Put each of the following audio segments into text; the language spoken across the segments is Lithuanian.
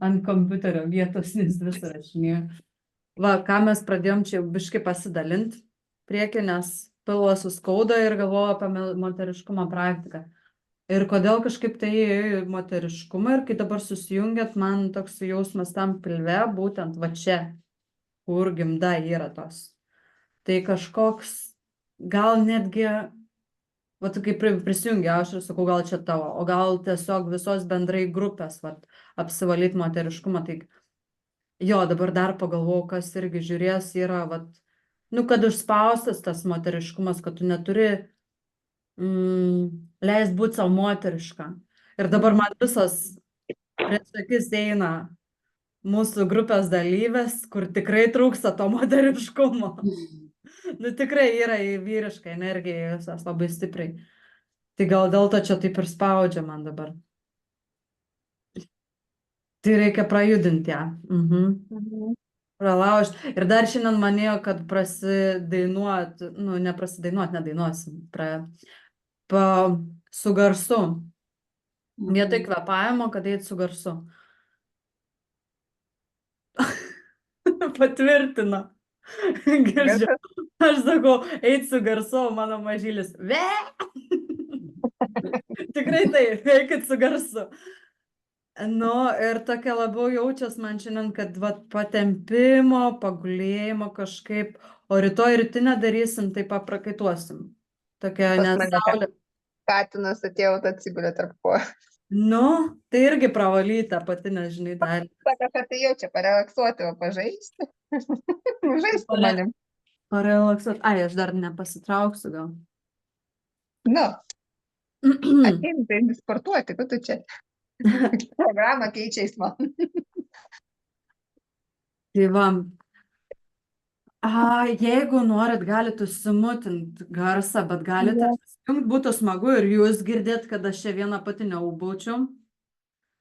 ant kompiuterio vietos, nes vis rašinėjau. Va, ką mes pradėjom čia jau biškai pasidalint priekį, nes pilvą suskauda ir galvoju apie moteriškumo praktiką. Ir kodėl kažkaip tai ėjo į moteriškumą ir kai dabar susijungiat, man toks jausmas tam pilve, būtent va čia, kur gimda yra tos. Tai kažkoks, gal netgi, va, tu kaip prisijungia, aš ir sakau, gal čia tavo, o gal tiesiog visos bendrai grupės, va, apsivalyt moteriškumą, tai jo, dabar dar pagalvojau, kas irgi žiūrės, yra, vat, nu, kad užspaustas tas moteriškumas, kad tu neturi leist būti savo moterišką. Ir dabar man visos prieš akis eina mūsų grupės dalyvės, kur tikrai trūksta to moteriškumo. Nu, tikrai yra į vyrišką energiją, jos labai stipriai. Tai gal dėl to čia taip ir spaudžia man dabar. Tai reikia prajudinti ją. Pralaužt. Ir dar šiandien manėjo, kad prasidainuot, nu, neprasidainuot, nedainuosim, su garsu. Vietoj kvėpavimo, kad eit su garsu. Patvirtino. Girdžiu. Aš sakau, eit su garsu, mano mažylis. Ve! Tikrai taip, eikit su garsu. Nu, ir tokia labiau jaučias man šiandien, kad vat, patempimo, pagulėjimo kažkaip, o rytoj rytinę darysim, tai paprakaituosim. Tokia nesaulė. Katinas atėjo, atsigulė tarp ko. Nu, tai irgi pravalyta pati, nežinai, dalį. Sako, kad tai jau čia parelaksuoti, o pažaisti. Žaisti manim. Parelaksuoti. Ai, aš dar nepasitrauksiu gal. Nu, ateini tai sportuoti, kad tu čia programą keičiais man. Tai va, jeigu norit, galite užsimutinti garsą, bet galite įsijungti, būtų smagu ir jūs girdėt, kad aš čia vieną pati neubaučiu.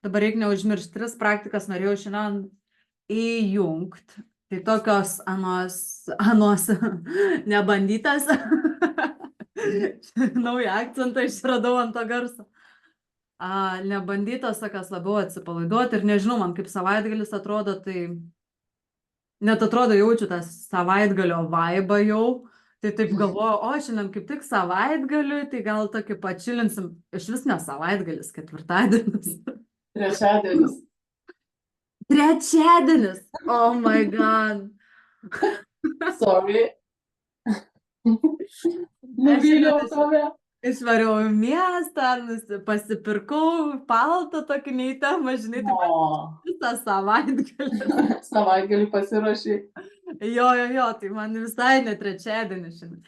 Dabar reikia neužmiršti, 3 praktikas norėjau šiandien įjungti. Tai tokios anos nebandytas. Naują akcentą išradau ant to garso. Nebandytas, sakas, labiau atsipalaiduoti ir nežinau, man kaip savaitgalis atrodo, tai net atrodo jaučiu tą savaitgalio vaibą jau, tai taip galvoju, o šiandien kaip tik savaitgaliui, tai gal tokį pačilinsim, iš vis ne savaitgalis, 4-dienis. Trečiadienis, oh my god. Sorry. Nuvyliau tave. Išvariau į miestą, pasipirkau paltą tokį neįtemą, žinai, tai visą savaitgalį. Savaitgalį pasiruošai. Jo, tai man visai ne trečiadienį šiandien.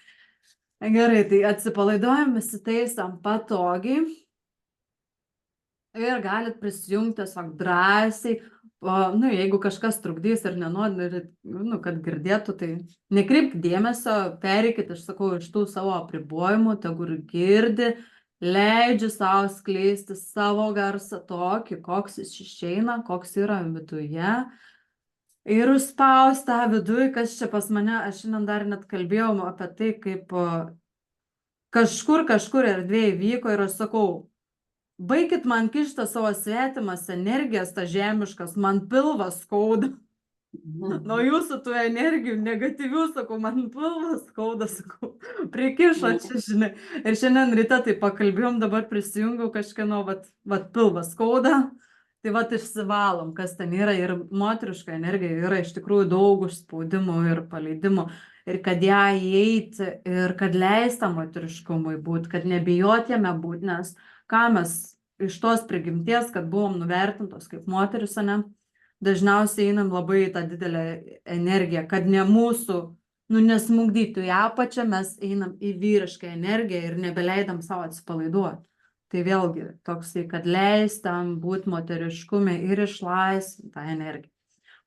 Gerai, tai atsipalaiduojam, įsitaisom patogiai ir galit prisijungti tiesiog drąsiai. Nu, jeigu kažkas trukdys ir nenori, nu, kad girdėtų, tai nekreipk dėmesio, pereikit, aš sakau, iš tų savo apribojimų, tegu girdi, leidžiu savo skleisti savo garsą tokį, koks jis išeina, koks yra viduje. Ir užspaust tą viduje, kas čia pas mane, aš šiandien dar net kalbėjau apie tai, kaip kažkur erdvėje vyko ir aš sakau, baikit man kištą savo svetimas energijas, ta žemiškas, man pilvas skauda. Nuo jūsų tų energijų negatyvių, sakau, man pilvas skauda, sakau, prikišo čia, žinai. Ir šiandien ryte tai pakalbėjom, dabar prisijungiau kažkieno, vat pilvas skauda, tai vat išsivalom, kas ten yra. Ir moteriška energija yra iš tikrųjų daug užspaudimų ir paleidimų. Ir kad ją įeiti, ir kad leista moteriškumui būti, kad nebijot jame būti, nes ką mes iš tos prigimties, kad buvom nuvertintos kaip moteris, ne, dažniausiai einam labai į tą didelę energiją, kad ne mūsų, nu, nesmugdytų į apačią, mes einam į vyrišką energiją ir nebeleidam savo atsipalaiduoti. Tai vėlgi toksai, kad leistam būti moteriškume ir išlaisvinti tą energiją.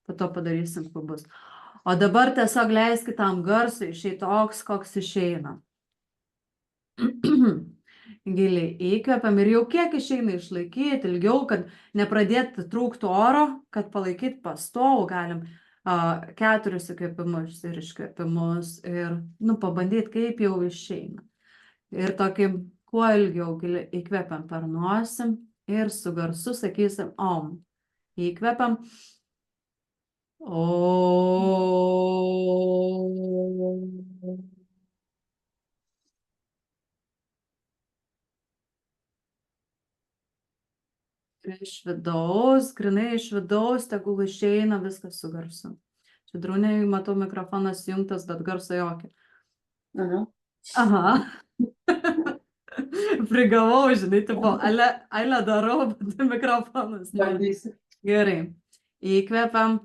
Po to padarysim, kur bus. O dabar tiesiog leiskit tam garsui išeiti toks, koks išeina. Giliai įkvepiam ir jau kiek išeina išlaikyti ilgiau, kad nepradėti trūkti oro, kad palaikyti pastovų, galim 4 įkvėpimus ir iškvėpimus ir, nu, pabandyti, kaip jau išeina. Ir tokį, kuo ilgiau giliai įkvepiam per nosį ir su garsu sakysim om. Įkvepiam. Iš vidaus, grynai iš vidaus, tegul išeina viskas su garsu. Čia Drūnei, matau, mikrofonas jungtas, bet garso jokio. Aha. Aha. Prigavau, žinai, tipo, ale darau, bet mikrofonas. Ne. Bandysiu. Gerai. Įkvepiam.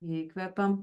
Įkvepiam.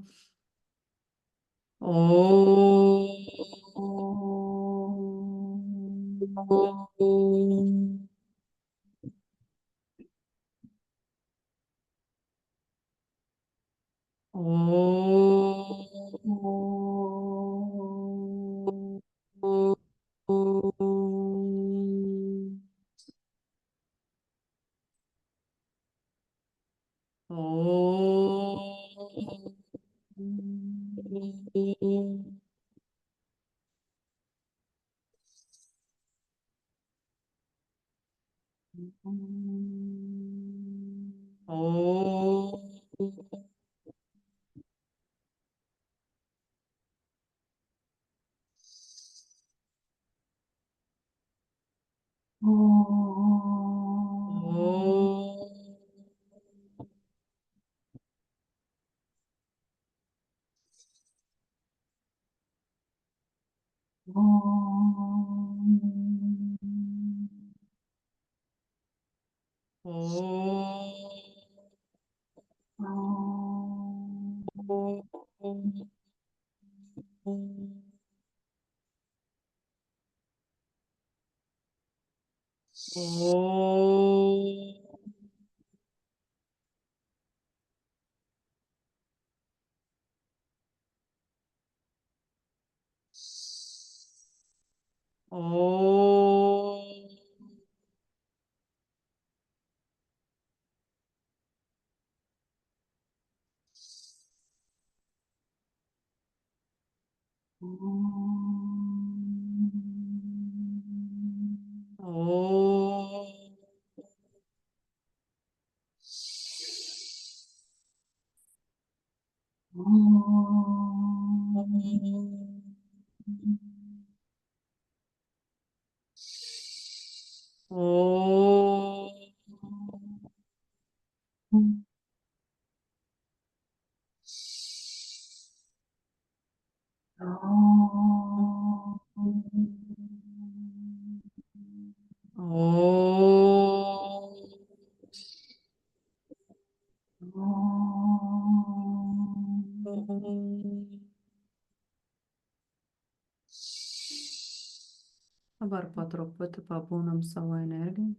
Dabar po truputį pabūnam savo energiją.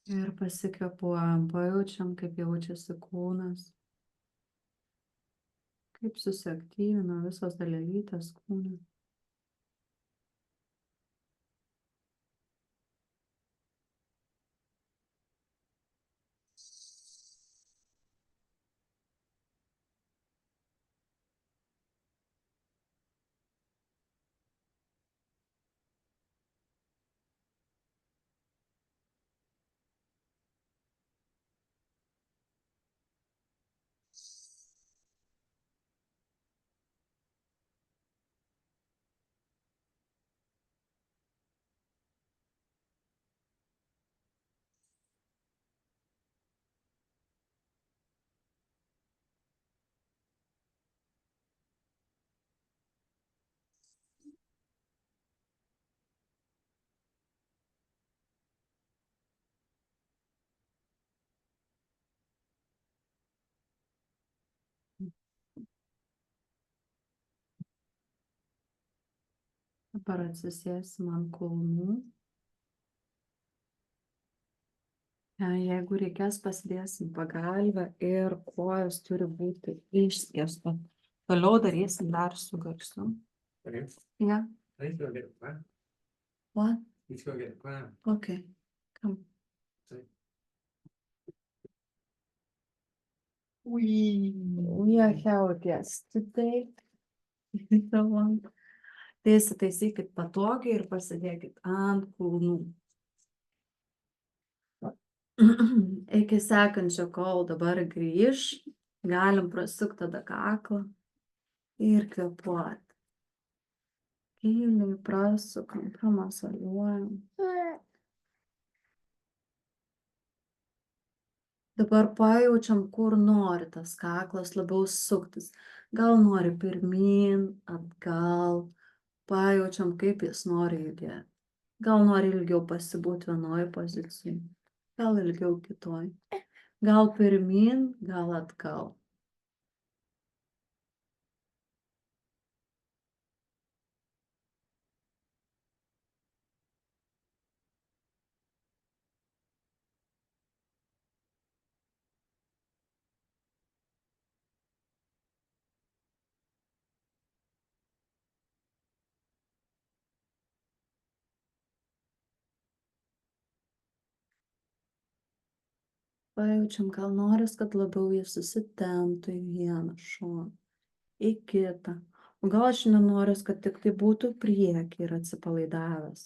Ir pasikvėpuojam, pajaučiam, kaip jaučiasi kūnas. Kaip susiaktyvina visos dalelytės kūne. Dabar atsisėsim ant kulnų. Jeigu reikės, pasidėsim pagalvę ir kojos turi būti išskiestos. Toliau darysim dar su garsu. Okay. Yeah. I need to go get a plan. What? Let's go get a plan. Okay. Come. We are how guests today. Tai įsitaisykit patogiai ir pasidėkit ant kulnų. Iki sekančio, kol dabar grįž, galim prasukti tada kaklą ir kvėpuoti. Giliai prasukam, pramasaliuojam. Dabar pajaučiam, kur nori tas kaklas labiau suktis. Gal nori pirmyn, atgal. Pajaučiam, kaip jis nori judėti. Gal nori ilgiau pasibūti vienoj pozicijai, gal ilgiau kitoj. Gal pirmyn, gal atgal. Pajaučiam, gal noris, kad labiau jis susitemptų į vieną šoną, į kitą. O gal šiandien noris, kad tik tai būtų priekį ir atsipalaidavęs.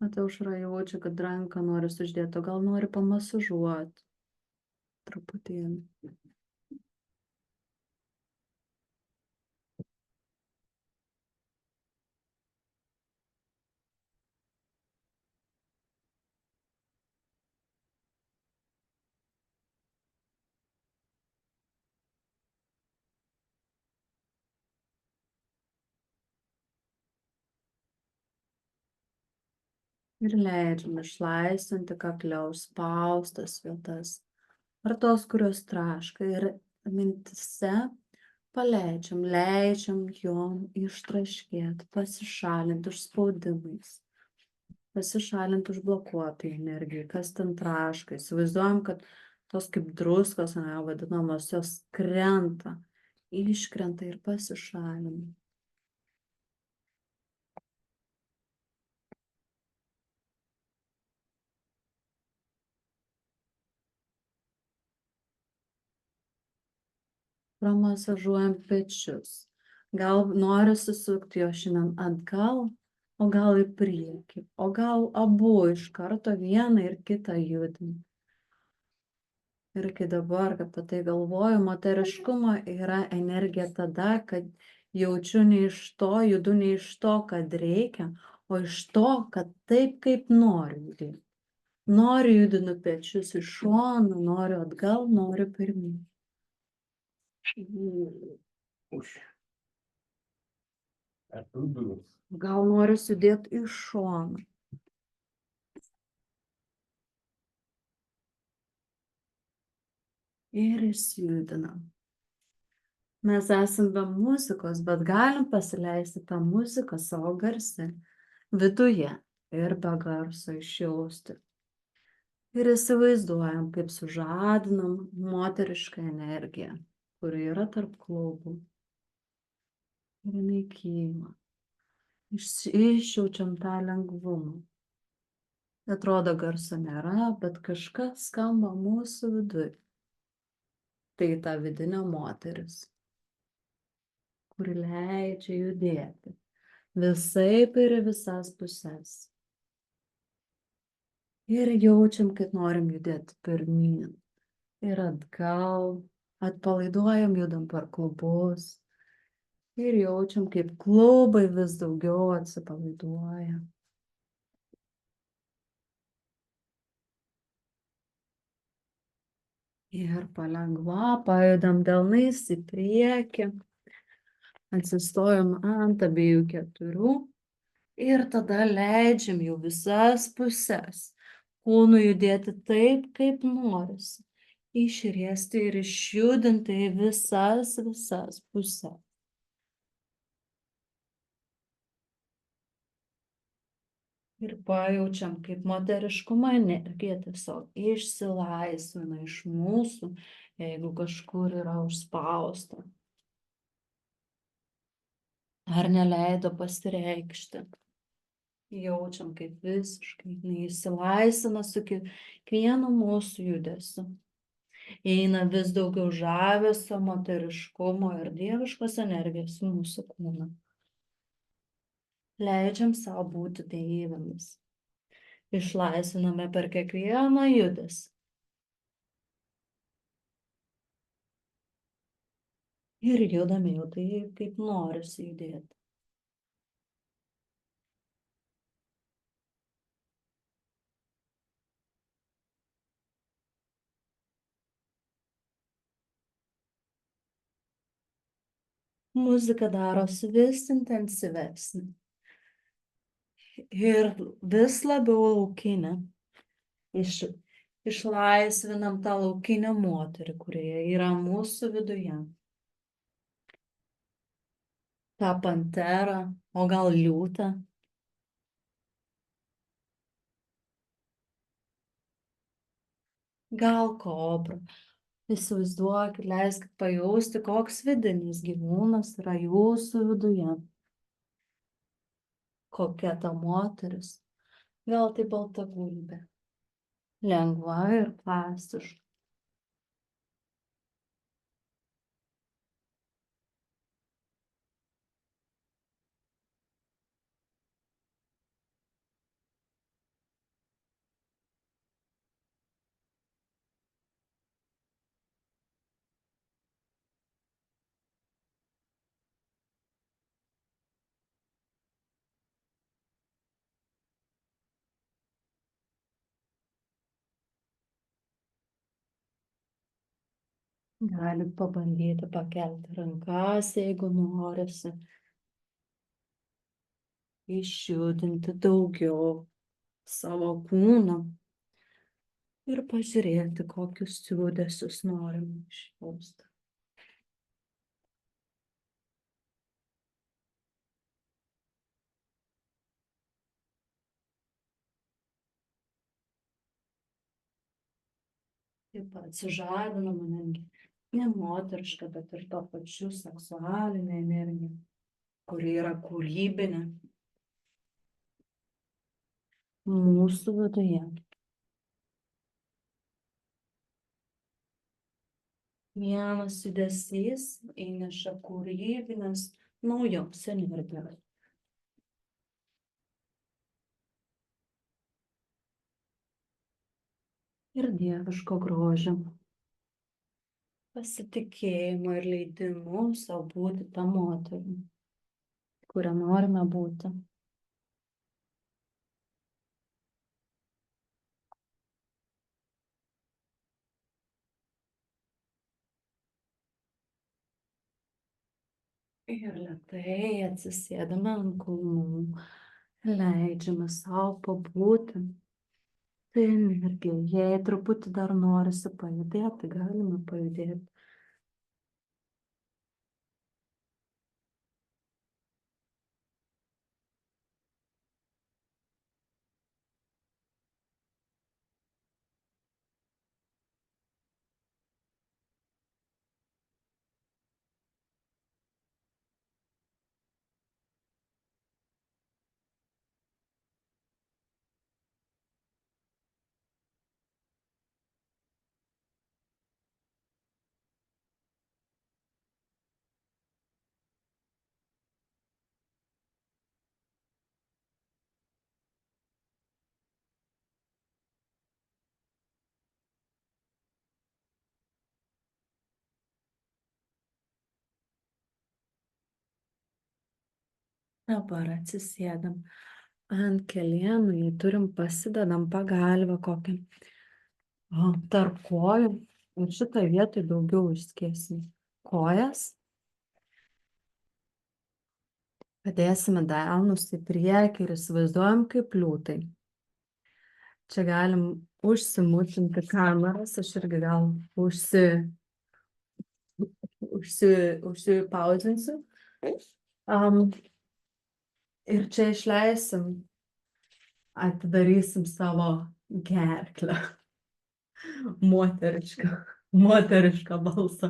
Mateušra jaučia, kad ranką nori uždėti, o gal nori pamasažuoti truputėlį. Ir leidžiam išlaisvinti kakle užspaustas vietas. Ar tos, kurios traška, ir mintise paleidžiam, leidžiam jom ištraškėti, pasišalinti užspaudimais, pasišalinti užblokuotai energijai, kas ten traška. Įsivaizduojam, kad tos kaip druskos, vadinamos, jos krenta, iškrenta ir pasišalina. Pramasažuojam pečius. Gal nori susukti jo šiandien atgal, o gal į priekį, o gal abu iš karto vieną ir kitą judinį. Ir kai dabar, kad apie tai galvoju, moteriškumo yra energija tada, kad jaučiu ne iš to, judu ne iš to, kad reikia, o iš to, kad taip, kaip noriu judėti. Noriu judinu pečius iš šono, noriu atgal, noriu pirmyn. Gal noriu sudėti iš šono. Ir išsijudinam. Mes esam be muzikos, bet galim pasileisti tą muziką savo garse, viduje ir be garso išjausti. Ir įsivaizduojam, kaip sužadinam moterišką energiją, kuri yra tarp klaubų. Ir jinai kyla. Išjaučiam tą lengvumą. Atrodo, garso nėra, bet kažkas skamba mūsų viduje. Tai ta vidinė moteris, kuri leidžia judėti visaip ir į visas puses. Ir jaučiam, kad norim judėti pirmyn ir atgal, atpalaiduojam, judam per klubus ir jaučiam, kaip klubai vis daugiau atsipalaiduoja. Ir palengva pajudam delnais į priekį, atsistojam ant abiejų keturių ir tada leidžiam jau visas puses kūnui judėti taip, kaip norisi. Išriesti ir išjudinti į visas puses. Ir pajaučiam, kaip moteriškumo energija tiesiog išsilaisvina iš mūsų, jeigu kažkur yra užspausta. Ar neleido pasireikšti. Jaučiam, kaip visiškai neįsilaisvina su kiekvienu mūsų judesiu. Eina vis daugiau žavesio, moteriškumo ir dieviškos energijos į mūsų kūną. Leidžiam savo būti deivėmis. Išlaisviname per kiekvieną judesį. Ir judame jau taip, kaip norisi judėti. Muzika darosi vis intensyvesnė ir vis labiau laukinė. Išlaisvinam tą laukinę moterį, kurie yra mūsų viduje. tą panterą, o gal liūtą. Gal kobrą. Įsivaizduokit, leiskit pajausti, koks vidinis gyvūnas yra jūsų viduje. Kokia ta moteris. Gal tai balta gulbė. Lengva ir plastiška. Galit pabandyti pakelti rankas, jeigu norisi. Išjudinti daugiau savo kūną. Ir pažiūrėti, kokius judesius norime išjausti. Taip pat sužadinama netgi ne moteriška, bet ir to pačiu seksualinė energija, kuri yra kūrybinė mūsų viduje. Vienas judesys įneša kūrybinės naujos energijos. Ir dieviško grožio. Pasitikėjimo ir leidimo savo būti tą moterį, kurią norime būti. Ir lėtai atsisėdame ant kulnų, leidžiame savo pabūti. Tai energija, jei truputį dar norisi pajudėti, galime pajudėti. Dabar atsisėdam ant kelienų, jei turim, pasidedam pagalvę kokią tarp kojų ir šitą vietą daugiau išskėsim kojas. Padėsime delnus į priekį ir įsivaizduojam kaip liūtai. Čia galim užsimutinti kameras, aš irgi gal užsipauzinsiu. Ir čia išleisim, atidarysim savo gerklę. Moterišką balsą.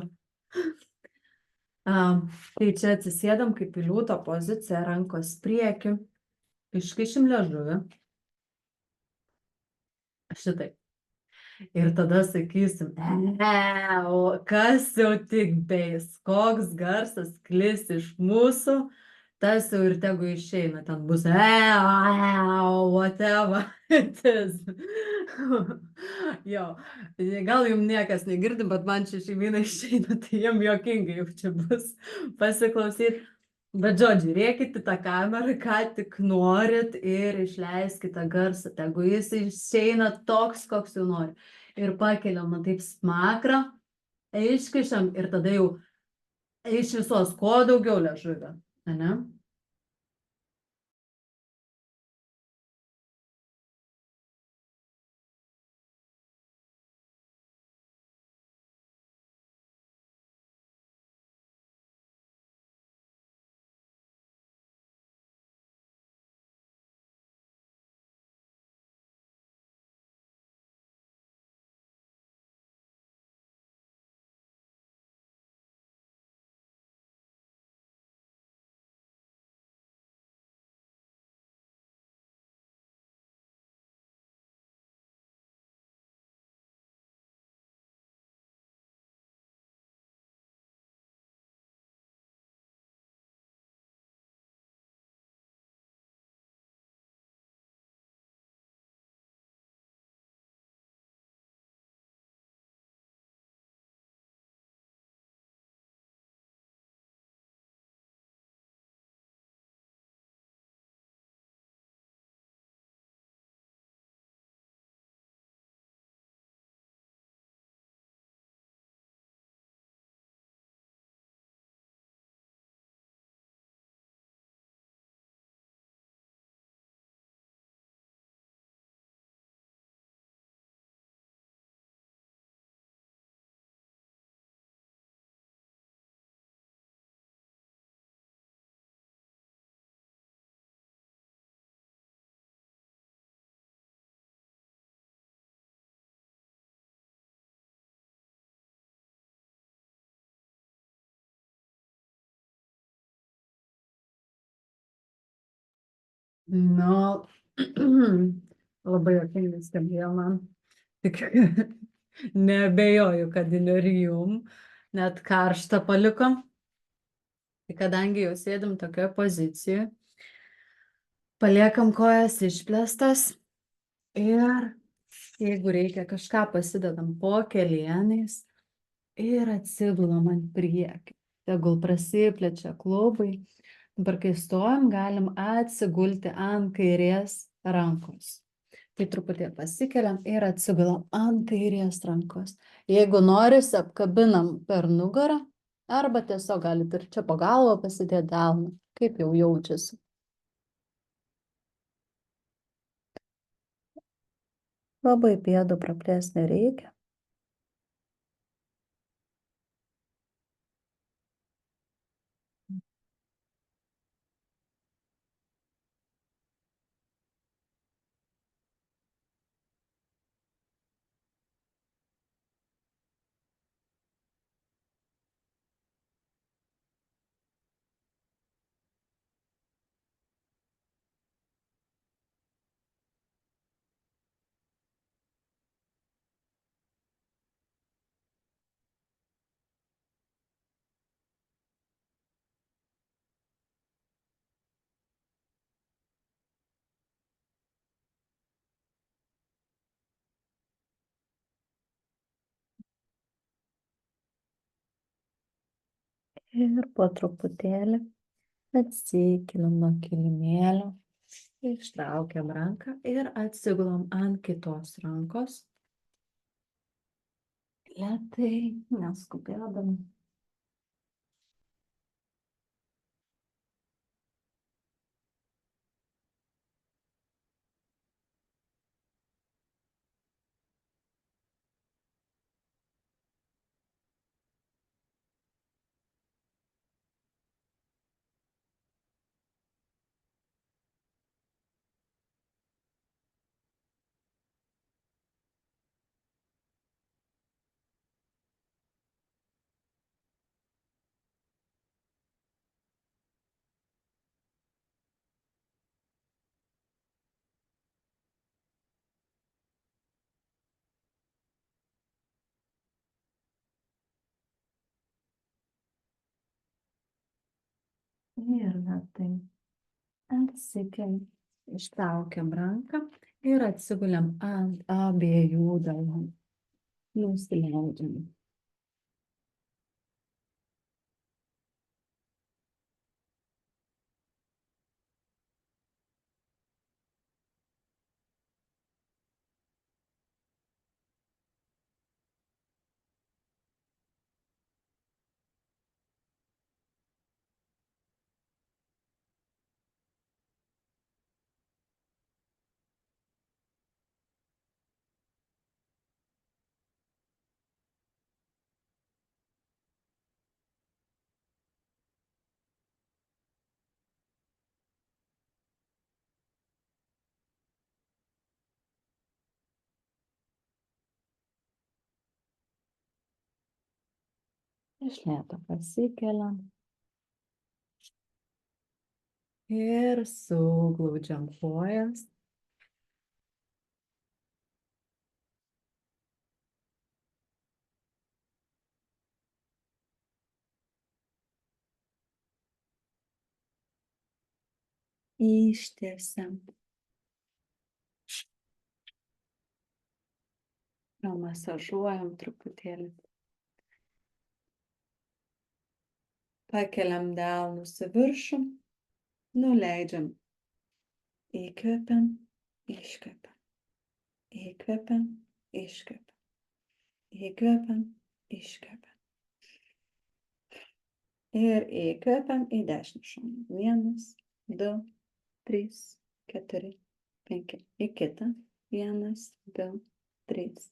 Tai čia atsisėdam kaip į liūto poziciją, rankos prieki. iškišim liežuvį. Šitaip. Ir tada sakysim, o kas jau tik beis, koks garsas klis iš mūsų, tas jau ir tegu išeina, ten bus whatever it is. Jo, gal jums niekas negirdi, bet man čia šeimyna išeina, tai jiem juokingai jau čia bus pasiklausyti. Bet žodžiu, rėkit į tą kamerą, ką tik norit ir išleiskite garsą, tegu jis išeina toks, koks jau nori. Ir pakeliam, taip smakrą, iškišam ir tada jau iš visos, kuo daugiau liežuvio, ane? Nu, labai juokingai skambėjo man. Tik neabejoju, kad ir jum net karštą paliko. Tai kadangi jau sėdim tokioje pozicijoje, paliekam kojas išplėstas ir jeigu reikia kažką pasidedam po kelieniais ir atsigulam ant priekio. Tegul prasiplečia klubai. Dabar kai stojam, galim atsigulti ant kairės rankos. Tai truputį pasikeliam ir atsigulam ant kairės rankos. Jeigu norisi, apkabinam per nugarą, arba tiesiog galite ir čia po galvą pasidėti delną, kaip jau jaučiasi. Labai pėdų praplėsti nereikia. Ir po truputėlį atsikeliam nuo kilimėlio, ištraukiam ranką ir atsigulam ant kitos rankos. Lėtai, neskubėdami. Ir lėtai atsikeliam, ištraukiam ranką ir atsiguliam ant abiejų delnų. Nusileidžiam. Iš lėto pasikeliam ir suglaudžiam kojas. Ištiesiam. Pamasažuojam truputėlį. Pakeliam delnus į viršų, nuleidžiam. Įkvepiam, iškvepiam. Įkvepiam, iškvepiam. Įkvepiam, iškvepiam. Ir įkvepiam į dešinį šoną. 1, 2, 3, 4, 5. Į kitą. 1, 2, 3,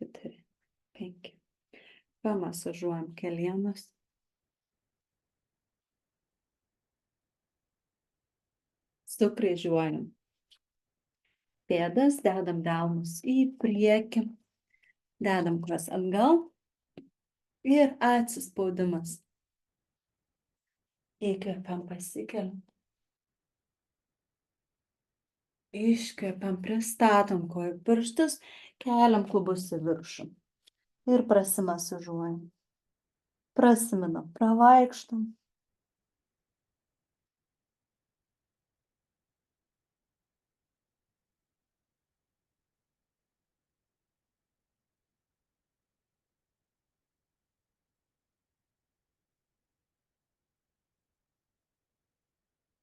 4, 5. Pamasažuojam kelienus. Sukryžiuojam pėdas, dedam delnus į priekį, dedam kojas atgal ir atsispaudimas. Įkvepiam, pasikeliam. Iškvepiam, pristatom kojų pirštus, keliam klubus į viršų ir prasimasažuojam. Prasiminam, pravaikštom.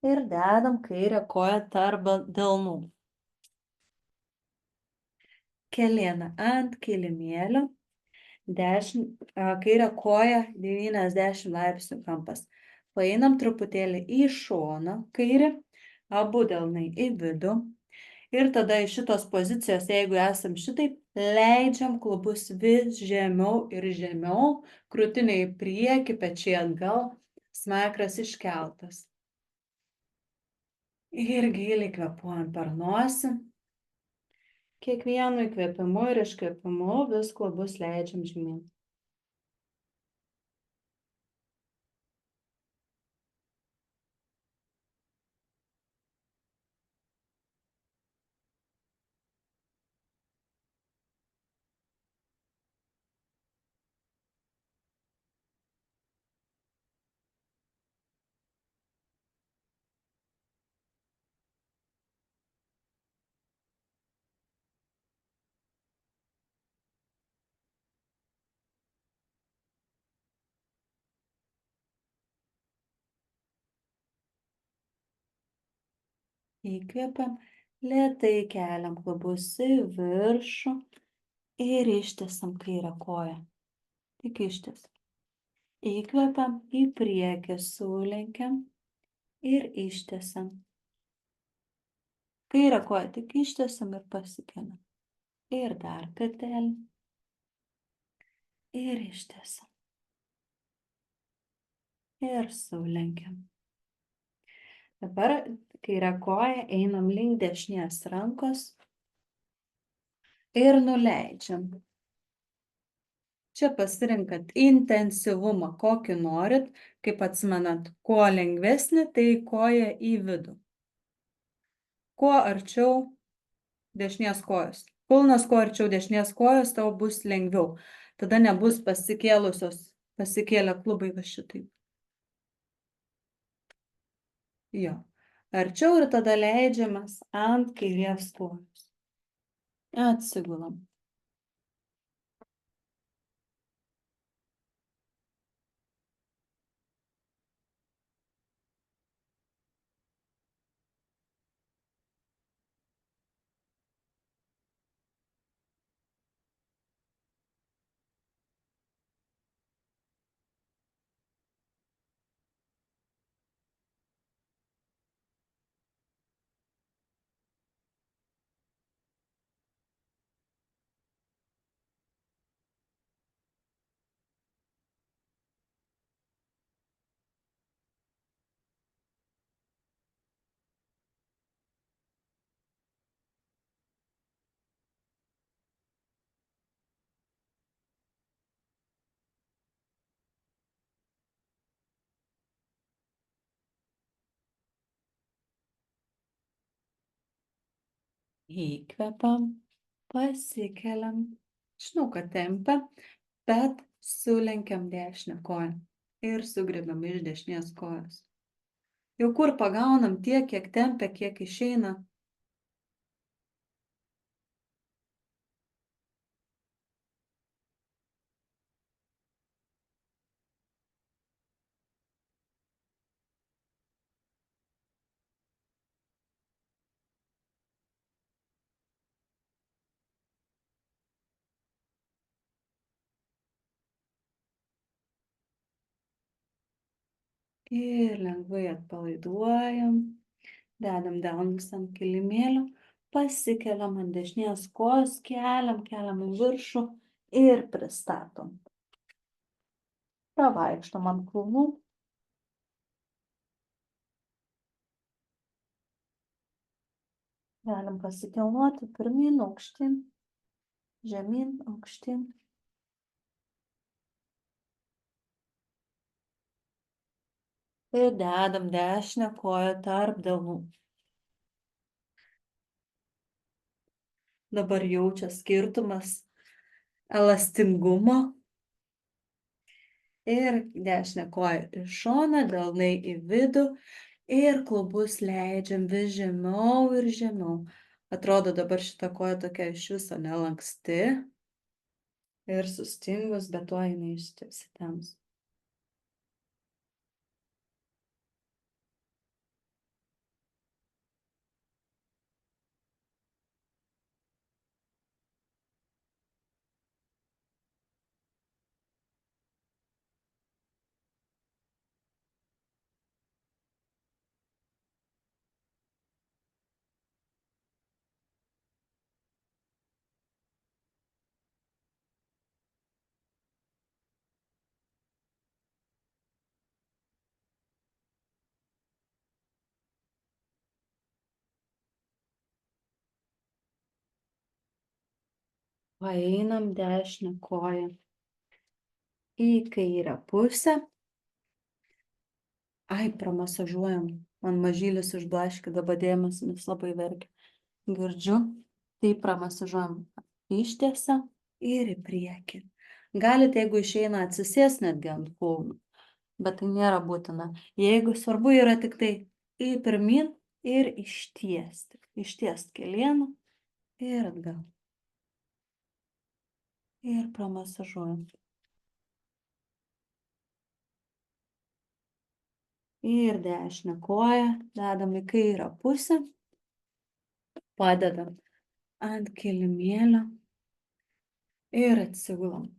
Ir dedam kairę koją tarp delnų. Keliena ant kilimėlio, kairę koją 90 laipsnių kampas. Paeinam truputėlį į šoną kairį, abu delnai į vidų. Ir tada iš šitos pozicijos, jeigu esam šitaip, leidžiam klubus vis žemiau ir žemiau, krūtinė į priekį, pečiai atgal, smakras iškeltas. Ir giliai kvėpuojam per nosį. Kiekvienu įkvėpimu ir iškvėpimu vis klubus leidžiam žemyn. Įkvepiam, lėtai keliam klubus į viršų ir ištiesiam kairę koją. Tik ištiesiam. Įkvepiam, į priekį sulenkiam ir ištiesiam. Kairę koją tik ištiesiam ir pasikeliam. Ir dar kartelį. Ir ištiesiam. Ir sulenkiam. Dabar kairę koją einam link dešinės rankos ir nuleidžiam. Čia pasirinkat intensyvumą, kokį norit, kaip atsimenat, kuo lengvesnį, tai koja į vidų. Kuo arčiau dešinės kojos. Kulnas kuo arčiau dešinės kojos, tau bus lengviau. Tada nebus pasikėlę klubai va šitaip. Jo. Arčiau ir tada leidžiamės ant kairės kojos. Atsigulam. Įkvepiam, pasikeliam. Žinau, kad tempia, bet sulenkiam dešinę koją ir sugriebiam iš dešinės kojos. Jau kur pagaunam tiek, kiek tempia, kiek išeina. Ir lengvai atpalaiduojam. Dedam delnus ant kilimėlio, pasikeliam ant dešinės kojos, keliam į viršų ir pristatom. Pravaikštom ant kulnų. Galim pasikelnuoti pirmyn, aukštyn, žemyn, aukštyn. Ir dedam dešinę koją tarp delnų. Dabar jaučia skirtumas elastingumo. Ir dešinę koją į šoną, delnai į vidų. Ir klubus leidžiam vis žemiau ir žemiau. Atrodo dabar šita koja tokia iš viso nelanksti. Ir sustingus, bet tuo jinai išsitemps. Paeinam dešinę koją į kairę pusę. Ai, pramasažuojam. Man mažylis išblaškė dabar dėmesį, nes labai verkia. Girdžiu. Tai pramasažuojam ištiesą ir į priekį. Galite, jeigu išeina, atsisės netgi ant kulnų. Bet tai nėra būtina. Jeigu svarbu yra tik tai į pirmyn ir ištiesti. Ištiest kelieną ir atgal. Ir pramasažuojam. Ir dešinę koją dedam į kairę pusę. Padedam ant kilimėlio ir atsigulam.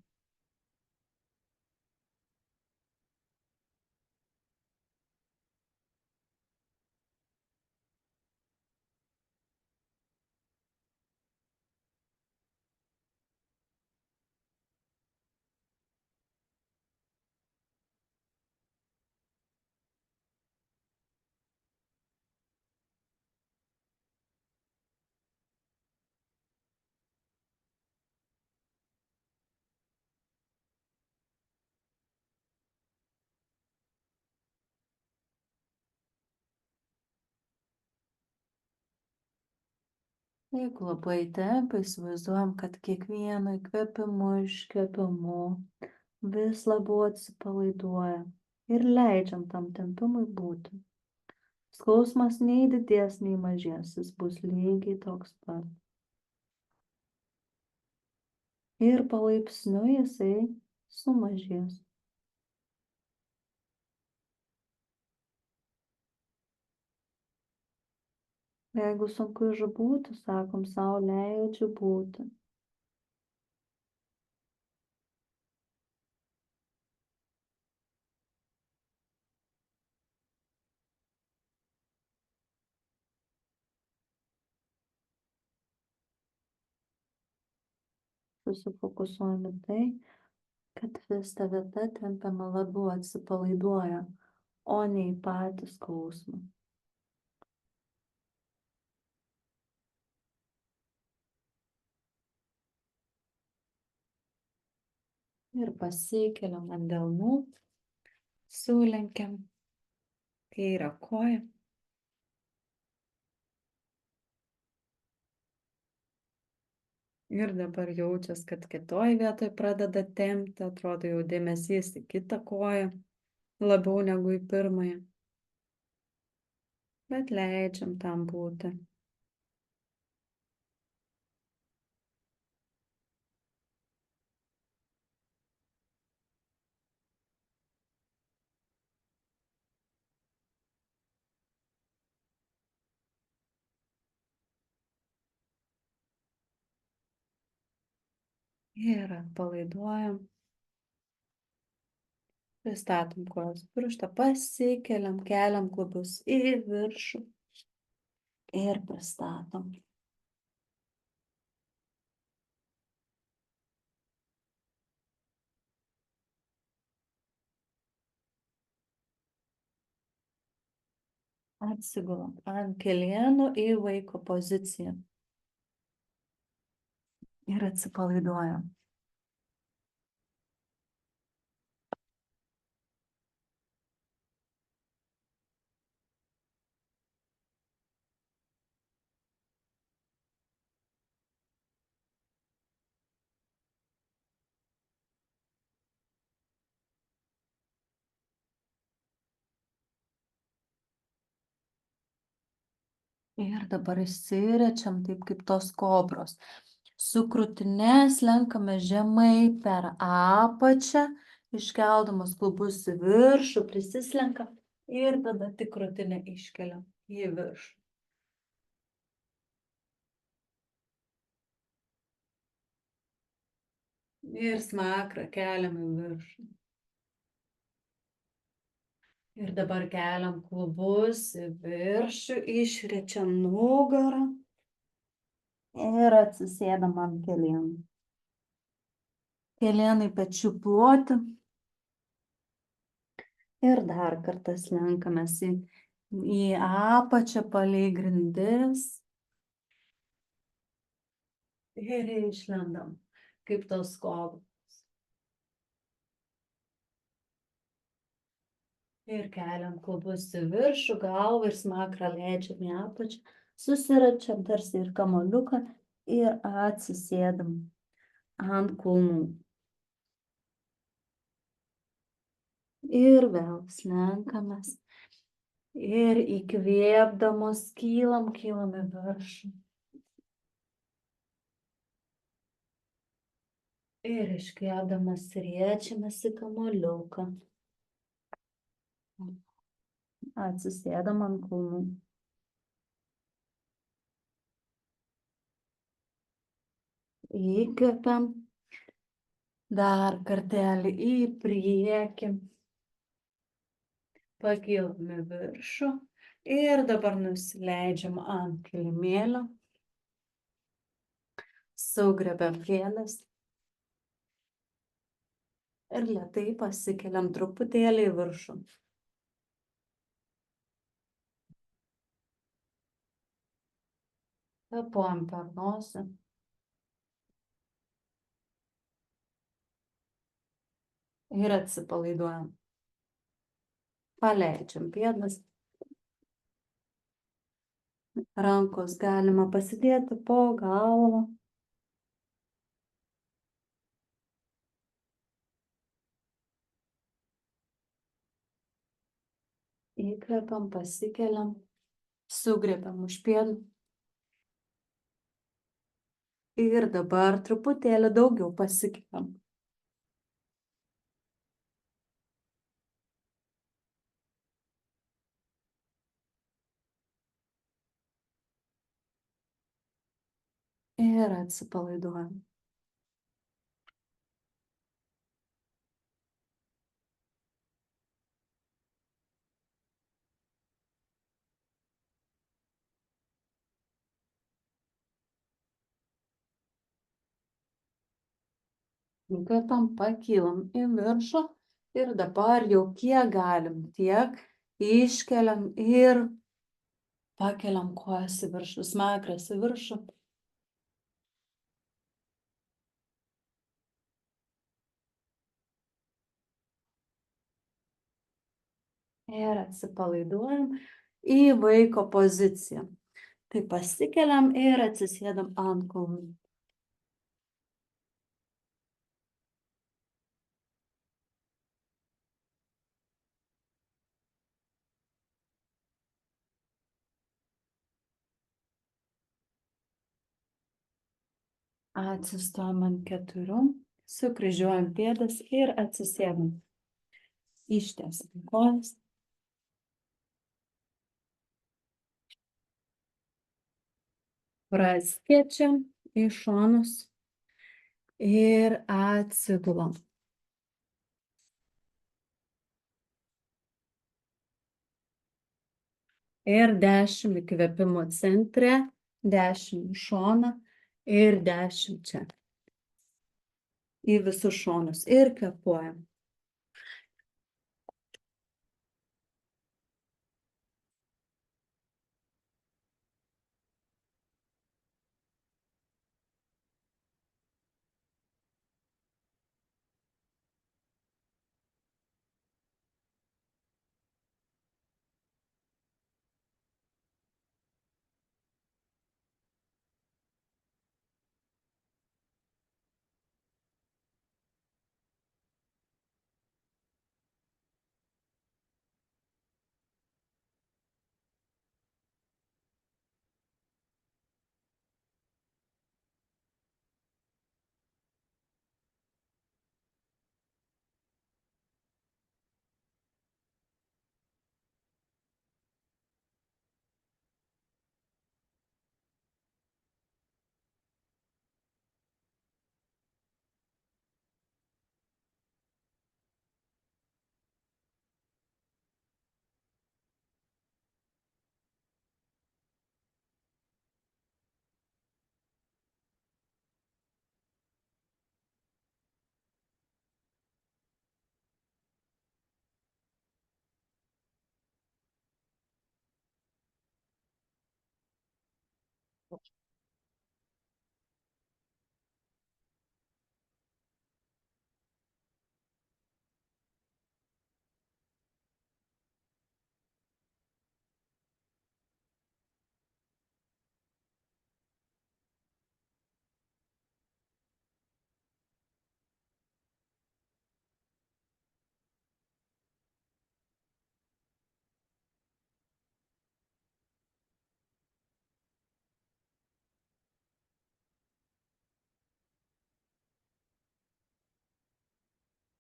Jeigu labai tempia, įsivaizduojam, kad kiekvienu įkvėpimu, iškvėpimu vis labiau atsipalaiduoja ir leidžiam tam tempimui būti. Skausmas nei didės, nei mažės, jis bus lygiai toks pat. Ir palaipsniui jisai sumažės. Jeigu sunku išbūti, sakom sau, leidžiu būti. Susifokusuojame tai, kad vis ta vieta tempiama labiau atsipalaiduoja, o ne į patį skausmą. Ir pasikeliam ant delnų, sulenkiam kairę koją. Ir dabar jaučias, kad kitoj vietoj pradeda tempti, atrodo jau dėmesys į kitą koją, labiau negu į pirmąją. Bet leidžiam tam būti. Ir atpalaiduojam. Pristatom kojos pirštą, pasikeliam, keliam klubus į viršų ir pristatom. Atsigulam ant kelienų į vaiko poziciją. Ir atsipalaiduojam. Ir dabar išsirečiam taip kaip tos kobros. Su krūtine slenkame žemai per apačią, iškeldamos klubus į viršų, prisislenkam ir tada tik krūtinę iškeliam į viršų. Ir smakrą keliam į viršų. Ir dabar keliam klubus į viršų, išrečiam nugarą ir atsisėdam ant kelienų. Kelienai pečių ploti. Ir dar kartą slenkamės į apačią palei grindis. Ir išlendam, kaip tos kobros. Ir keliam klubus į viršų, galvą ir smakrą leidžiam į apačią. Susiračiam tarsi ir kamuoliuką ir atsisėdam ant kulnų. Ir vėl slenkamės. Ir įkvėpdamos kylam į viršų. Ir iškvėpdamas riečiamės į kamuoliuką. Atsisėdam ant kulnų. Įkvepiam. Dar kartelį į priekį. Pakylam į viršų. Ir dabar nusileidžiam ant kilimėlio. Sugrebiam pėdas. Ir lėtai pasikeliam truputėlį į viršų. Kvėpuojam per nosį. Ir atsipalaiduojam. Paleidžiam pėdas. Rankos galima pasidėti po galvą. Įkvepiam, pasikeliam, sugriebiam už pėdų. Ir dabar truputėlį daugiau pasikeliam. Ir atsipalaiduojam. Įkvepiam, pakylam į viršų ir dabar jau kiek galim, tiek iškeliam ir pakeliam kojas į viršų, smakras į viršų. Ir atsipalaiduojam į vaiko poziciją. Tai pasikeliam ir atsisėdam ant kulnų. Atsistojam ant keturių, sukryžiuojam pėdas ir atsisėdam. Ištiesiam kojas. Praskėčiam į šonus ir atsigulam. Ir 10 įkvėpimo centre, 10 į šoną ir 10 čia. Į visus šonus ir kvėpuojam.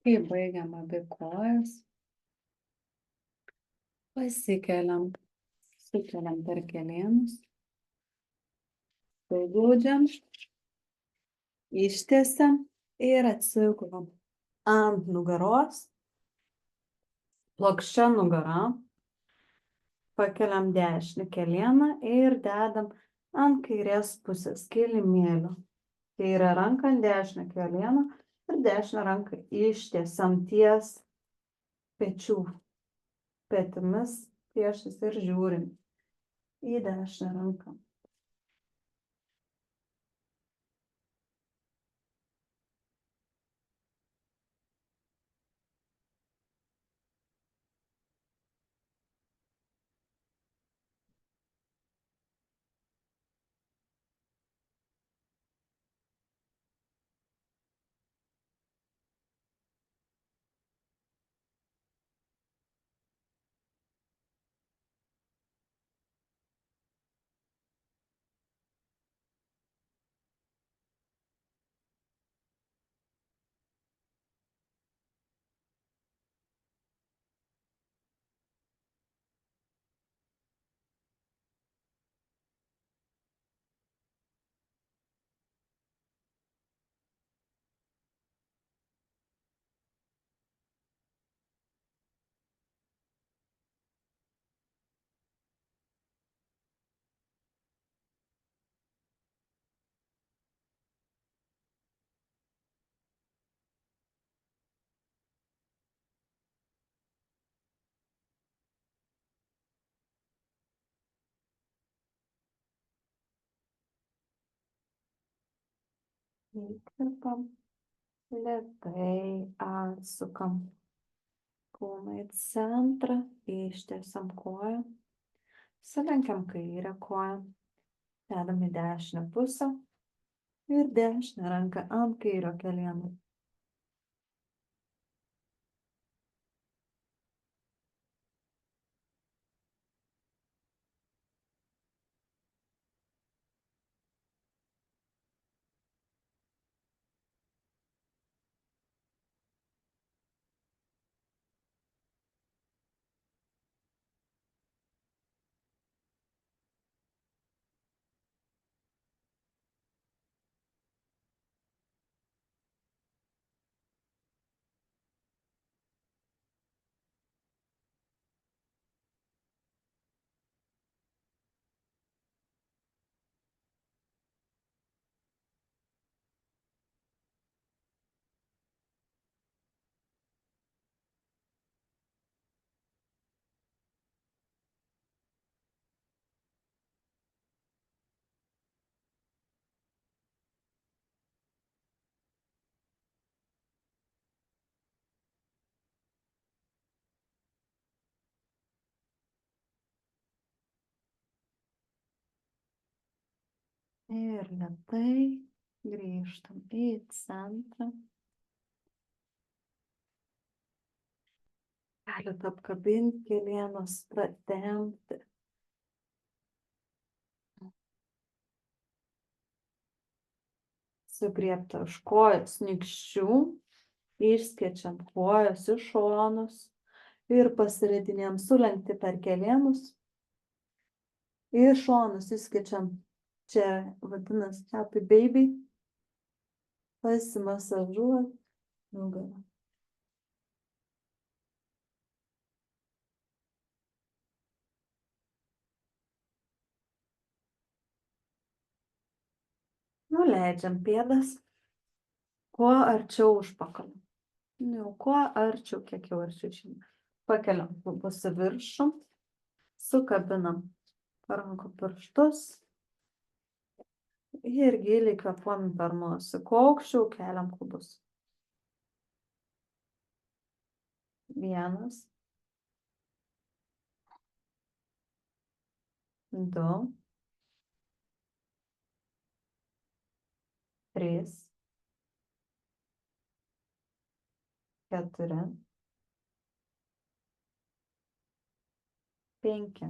Kai baigiam abi kojas, pasikeliam, sukeliam per kelėnus, suglaudžiam, ištiesiam ir atsigulam ant nugaros, plokščia nugara, pakeliam dešinį kelėną ir dedam ant kairės pusės kilimėlio. Kairę ranką ant dešinio kelėno ir dešinę ranką ištiesiam ties pečių petimis priešais ir žiūrim į dešinę ranką. Įkvėpam, lėtai atsukam kūną į centrą, ištiesiam koją, sulenkiam kairę koją, dedam į dešinę pusę ir dešinę ranką ant kairio kelieno. Ir lėtai grįžtam į centrą. Galite apkabinti kelienus, pratempti. Sugriebti už kojos nykščių, išskėčiam kojas į šonus ir pasiridinėjom sulenkti per kelienus. Į šonus išskėčiam, čia vadinasi happy baby, pasimasažuot nugarą. Nuleidžiam pėdas, kuo arčiau užpakalio. Jau kuo arčiau, kiek jau arčiau išeina. Pakeliam klubus į viršų, sukabinam rankų pirštus ir giliai kvėpuojam per nosį. Kuo aukščiau keliam klubus. 1, 2, 3, 4, 5.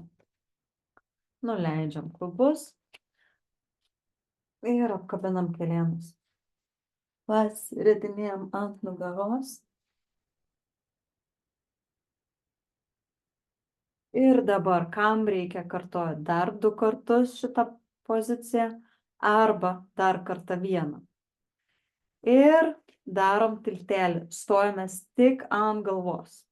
Nuleidžiam klubus ir apkabinam kelienus. Pasiridinėjam ant nugaros. Ir dabar, kam reikia kartuoti dar 2 kartus šitą poziciją arba dar kartą 1. Ir darom tiltelį, stojamės tik ant galvos.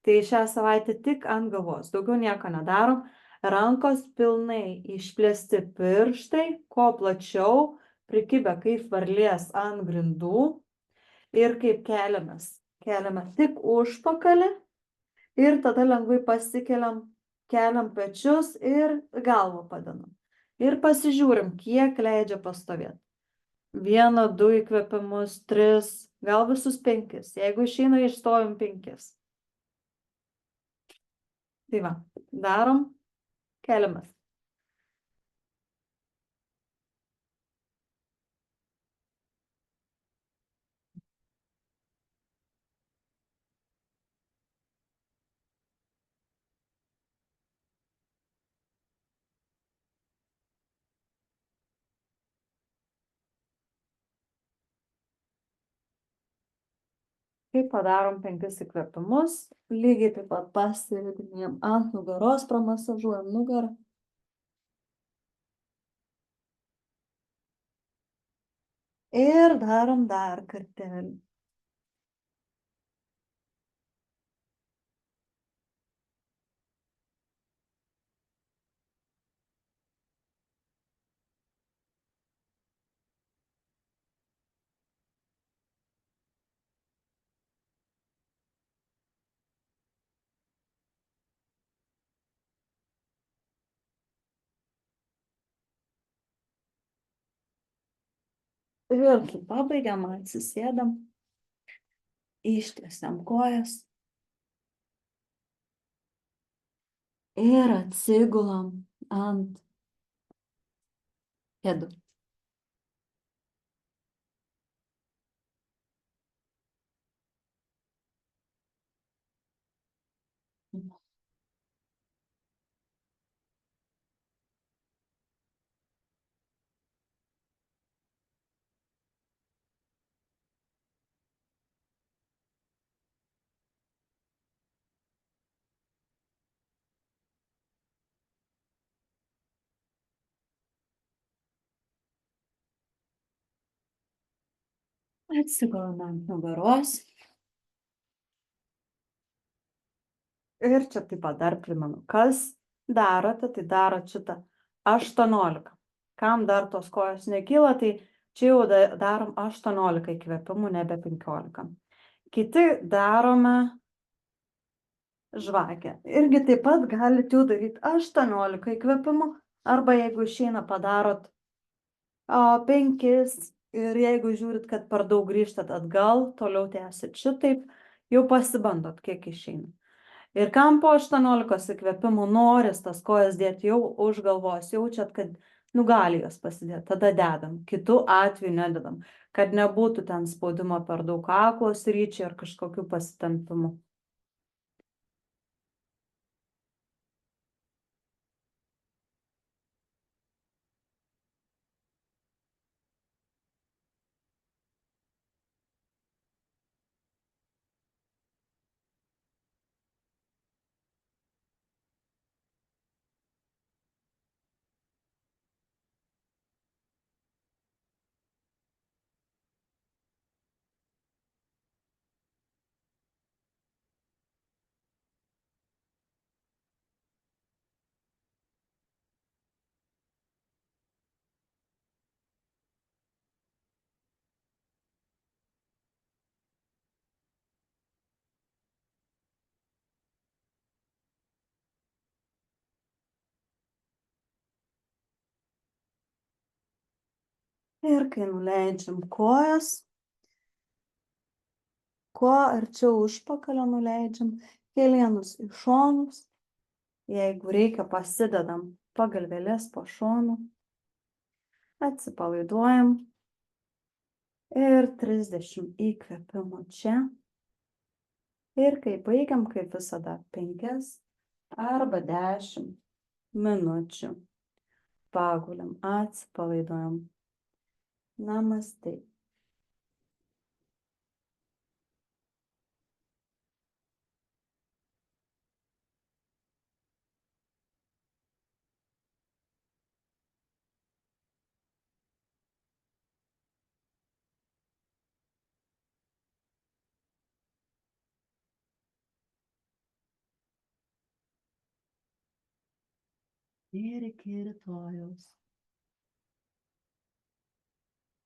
Tai šią savaitę tik ant galvos, daugiau nieko nedarom. Rankos pilnai išplėsti pirštai, kuo plačiau, prikibę kaip varlės ant grindų ir kaip keliamės. Keliame tik užpakalį. Ir tada lengvai pasikeliam, keliam pečius ir galvą padedam. Ir pasižiūrim, kiek leidžia pastovėti. 1, 2 įkvėpimus, 3, gal visus 5. Jeigu išeina, išstojom 5. Tai va, darom, keliamės. Kai padarom 5 įkvėpimus, lygiai taip pat pasiridinėjam ant nugaros, pramasažuojam nugarą. Ir darom dar kartelį. Ir kai pabaigiam, atsisėdam, ištiesiam kojas ir atsigulam ant kėdų. Atsigulame ant nugaros. Ir čia taip pat dar primenu, kas darote, tai darot šitą 18. Kam dar tos kojos nekyla, tai čia jau darom 18 įkvėpimų, nebe 15. Kiti darome žvakę. Irgi taip pat galite jau daryti 18 įkvėpimų, arba jeigu išeina padarot 5 ir jeigu žiūrit, kad per daug grįžtat atgal, toliau tęsit šitaip, jau pasibandot, kiek išeina. Ir kam po 18 įkvėpimų noris tas kojas dėti jau už galvos, jaučiat, kad gali jos pasidėti, tada dedam. Kitu atveju nededam, kad nebūtų ten spaudimo per daug kaklos ryčiai ar kažkokių pasitampimų. Ir kai nuleidžiam kojas, kuo arčiau užpakalio nuleidžiam, kelienus į šonus, jeigu reikia pasidedam pagalvėlės po šonu, atsipalaiduojam ir 30 įkvėpimų čia. Ir kai baigiam, kaip visada, 5 arba 10 minučių paguliam, atsipalaiduojam. Namaste. Ir iki rytojaus.